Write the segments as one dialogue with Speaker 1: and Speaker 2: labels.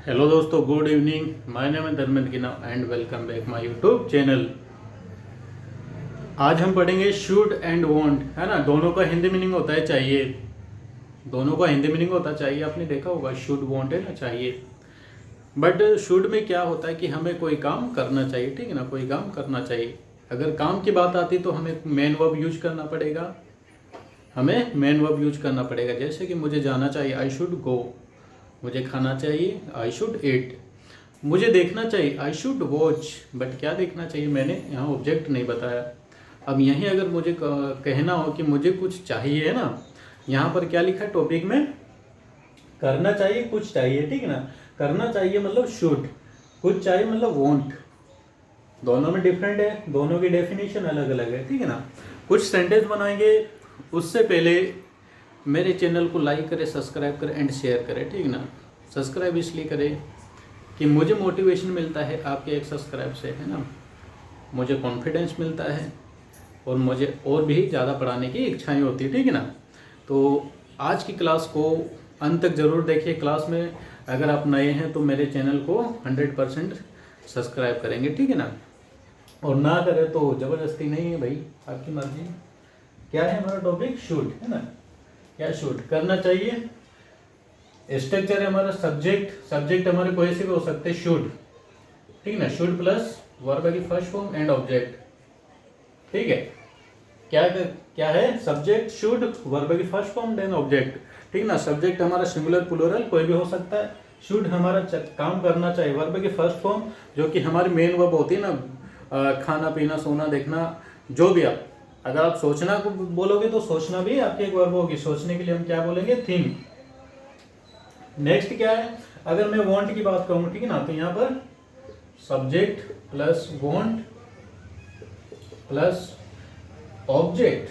Speaker 1: Hello दोस्तों, good evening. My name है धर्मेंद्र गिना and welcome back my YouTube channel. आज हम पढ़ेंगे शुड एंड वांट, है ना। दोनों का हिंदी मीनिंग होता है चाहिए। दोनों का हिंदी मीनिंग होता चाहिए, आपने देखा होगा शुड वांट है ना, चाहिए। बट शुड में क्या होता है कि हमें कोई काम करना चाहिए, ठीक है ना, कोई काम करना चाहिए। अगर काम की बात आती तो हमें मेन वर्ब यूज करना पड़ेगा, हमें मेन वर्ब यूज करना पड़ेगा। जैसे कि मुझे जाना चाहिए, आई शुड गो। मुझे खाना चाहिए, आई शुड ईट। मुझे देखना चाहिए, आई शुड वॉच। बट क्या देखना चाहिए, मैंने यहाँ ऑब्जेक्ट नहीं बताया। अब यहीं अगर मुझे कहना हो कि मुझे कुछ चाहिए, है ना, यहाँ पर क्या लिखा है टॉपिक में, करना चाहिए, कुछ चाहिए, ठीक है ना। करना चाहिए मतलब शुड, कुछ चाहिए मतलब वॉन्ट। दोनों में डिफरेंट है, दोनों की डेफिनेशन अलग अलग है, ठीक है ना। कुछ सेंटेंस बनाएंगे, उससे पहले मेरे चैनल को लाइक करें, सब्सक्राइब करें एंड शेयर करें, ठीक है ना। सब्सक्राइब इसलिए करें कि मुझे मोटिवेशन मिलता है आपके एक सब्सक्राइब से, है ना। मुझे कॉन्फिडेंस मिलता है और मुझे और भी ज़्यादा पढ़ाने की इच्छाएं होती है, ठीक है ना। तो आज की क्लास को अंत तक ज़रूर देखिए। क्लास में अगर आप नए हैं तो मेरे चैनल को 100% सब्सक्राइब करेंगे, ठीक है ना। और ना करें तो ज़बरदस्ती नहीं है भाई, आपकी मर्जी। क्या है हमारा टॉपिक, शुड, है ना। क्या शुड करना चाहिए। स्ट्रक्चर है हमारा सब्जेक्ट, सब्जेक्ट हमारे कोई से भी हो सकते हैं, शुड, ठीक है ना। शुड प्लस वर्ब की फर्स्ट फॉर्म एंड ऑब्जेक्ट, ठीक है। क्या है, सब्जेक्ट शुड, वर्ब की फर्स्ट फॉर्म देन ऑब्जेक्ट, ठीक है ना। सब्जेक्ट हमारा सिंगुलर प्लूरल कोई भी हो सकता है। शुड हमारा काम करना चाहिए, वर्ब की फर्स्ट फॉर्म जो कि हमारी मेन वर्ब होती है ना, खाना पीना सोना देखना, जो भी आप, अगर आप सोचना को बोलोगे तो सोचना भी आपकी एक वर्ब होगी। सोचने के लिए हम क्या बोलेंगे, थिंक। नेक्स्ट क्या है, अगर मैं वांट की बात करूं, ठीक है ना, तो यहां पर subject plus want plus object,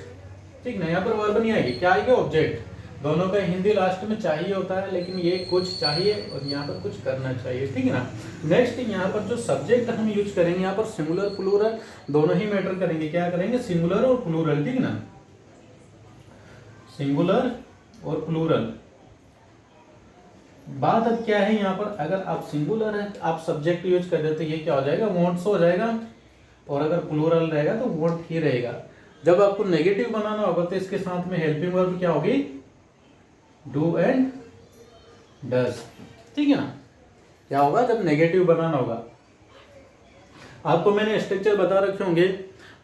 Speaker 1: ठीक ना। यहाँ पर वर्ब नहीं आएगी, क्या आएगी, ऑब्जेक्ट। दोनों का हिंदी लास्ट में चाहिए होता है, लेकिन ये कुछ चाहिए और यहाँ पर कुछ करना चाहिए, ठीक है ना। नेक्स्ट यहाँ पर जो सब्जेक्ट हम यूज करेंगे, यहाँ पर सिंगुलर प्लूरल दोनों ही मैटर करेंगे। क्या करेंगे, सिंगुलर और प्लूरल, ठीक है ना, सिंगुलर और प्लूरल। बात अब क्या है, यहाँ पर अगर आप सिंगुलर है आप सब्जेक्ट यूज कर देते, ये क्या हो जाएगा, वांट्स हो जाएगा। और अगर प्लूरल रहेगा तो वांट ही रहेगा। जब आपको नेगेटिव बनाना होगा तो इसके साथ में हेल्पिंग वर्ब क्या होगी, डू एंड डज, ठीक है ना। क्या होगा जब नेगेटिव बनाना होगा। आपको मैंने स्ट्रक्चर बता रखे होंगे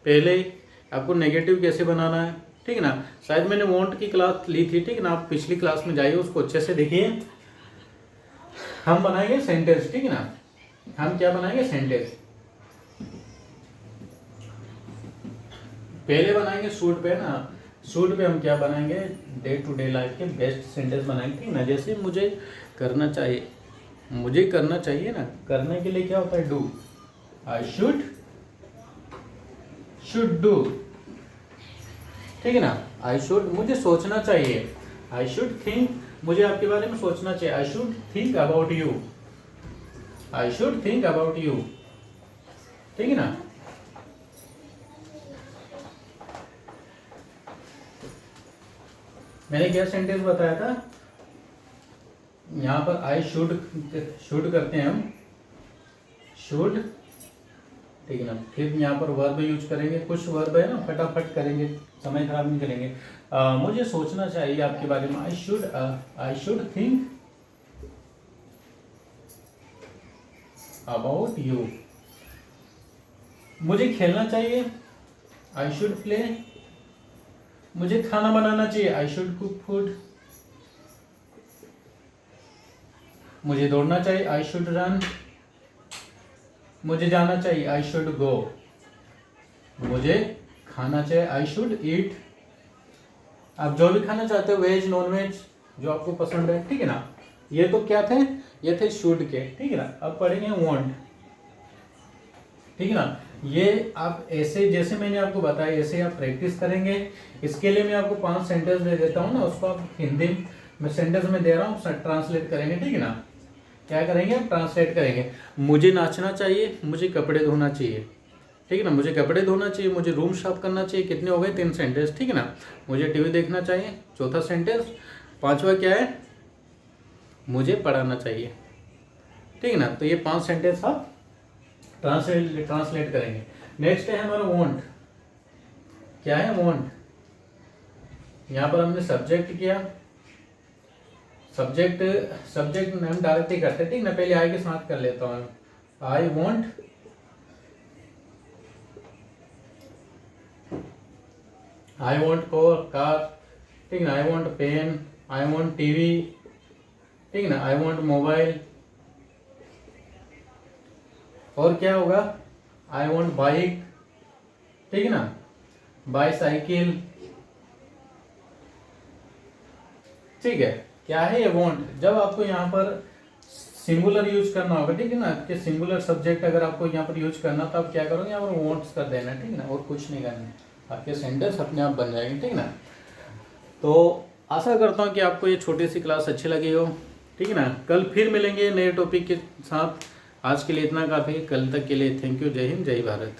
Speaker 1: पहले, आपको नेगेटिव कैसे बनाना है, ठीक है ना। शायद मैंने वांट की क्लास ली थी, ठीक है ना। आप पिछली क्लास में जाइए, उसको अच्छे से देखिए। हम बनाएंगे सेंटेंस, ठीक है ना। हम क्या बनाएंगे, सेंटेंस। पहले बनाएंगे सूट पे ना, सूट पे हम क्या बनाएंगे, डे टू डे लाइफ के बेस्ट सेंटेंस बनाएंगे, ठीक ना। जैसे मुझे करना चाहिए, मुझे करना चाहिए ना, करने के लिए क्या होता है, डू। आई शुड डू, ठीक है ना। आई शुड, मुझे सोचना चाहिए, आई शुड थिंक, मुझे आपके बारे में सोचना चाहिए, I should think about you, I should think about you, ठीक है ना। मैंने क्या सेंटेंस बताया था, यहाँ पर आई शुड करते हैं हम, शुड, ठीक है ना। फिर यहाँ पर वर्ब यूज करेंगे, कुछ वर्ब है ना, फटाफट करेंगे, समय खराब नहीं करेंगे। मुझे सोचना चाहिए आपके बारे में, I should think about you. मुझे खेलना चाहिए, आई शुड प्ले। मुझे खाना बनाना चाहिए, आई शुड कुक फूड। मुझे दौड़ना चाहिए, आई शुड रन। मुझे जाना चाहिए, आई शुड गो। मुझे खाना चाहिए, आई शुड ईट। आप जो भी खाना चाहते हो, वेज नॉन वेज, जो आपको पसंद है, ठीक है ना। ये तो क्या थे, ये थे शुड के, ठीक है ना। अब पढ़ेंगे वांट, ठीक है ना। ये आप ऐसे, जैसे मैंने आपको बताया, ऐसे आप प्रैक्टिस करेंगे। इसके लिए मैं आपको 5 सेंटेंस दे देता हूँ ना, उसको आप हिंदी में सेंटेंस में दे रहा हूँ, ट्रांसलेट करेंगे, ठीक है ना। क्या करेंगे, आप ट्रांसलेट करेंगे। मुझे नाचना चाहिए, मुझे कपड़े धोना चाहिए, ठीक है ना। मुझे कपड़े धोना चाहिए, मुझे रूम साफ करना चाहिए। कितने हो गए, 3 सेंटेंस, ठीक है ना। मुझे टीवी देखना चाहिए, चौथा सेंटेंस। 5वां क्या है, मुझे पढ़ाना चाहिए, ठीक है ना। तो ये 5 सेंटेंस आप ट्रांसलेट करेंगे। नेक्स्ट है हमारा वॉन्ट। क्या है वॉन्ट? यहाँ पर हमने सब्जेक्ट किया, सब्जेक्ट हम डायरेक्ट ही करते हैं, ठीक ना। पहले आई के साथ कर लेता हूँ, आई वॉन्ट कार, ठीक ना। I want pen, I want TV, ठीक ना। I want mobile. और क्या होगा? आई वॉन्ट बाइक, ठीक है ना, बाईसाइकिल, ठीक है। क्या है ये वॉन्ट? जब आपको यहाँ पर सिंगुलर यूज करना होगा, ठीक है ना, कि सिंगुलर सब्जेक्ट अगर आपको यहाँ पर यूज करना, तो आप क्या करोगे, यहाँ पर वॉन्ट्स कर देना, ठीक है ना, और कुछ नहीं करना, आपके सेंटेंस अपने आप बन जाएंगे, ठीक है ना। तो आशा करता हूँ कि आपको ये छोटी सी क्लास अच्छी लगी हो, ठीक है ना। कल फिर मिलेंगे नए टॉपिक के साथ। आज के लिए इतना काफ़ी, कल तक के लिए थैंक यू। जय हिंद, जय भारत।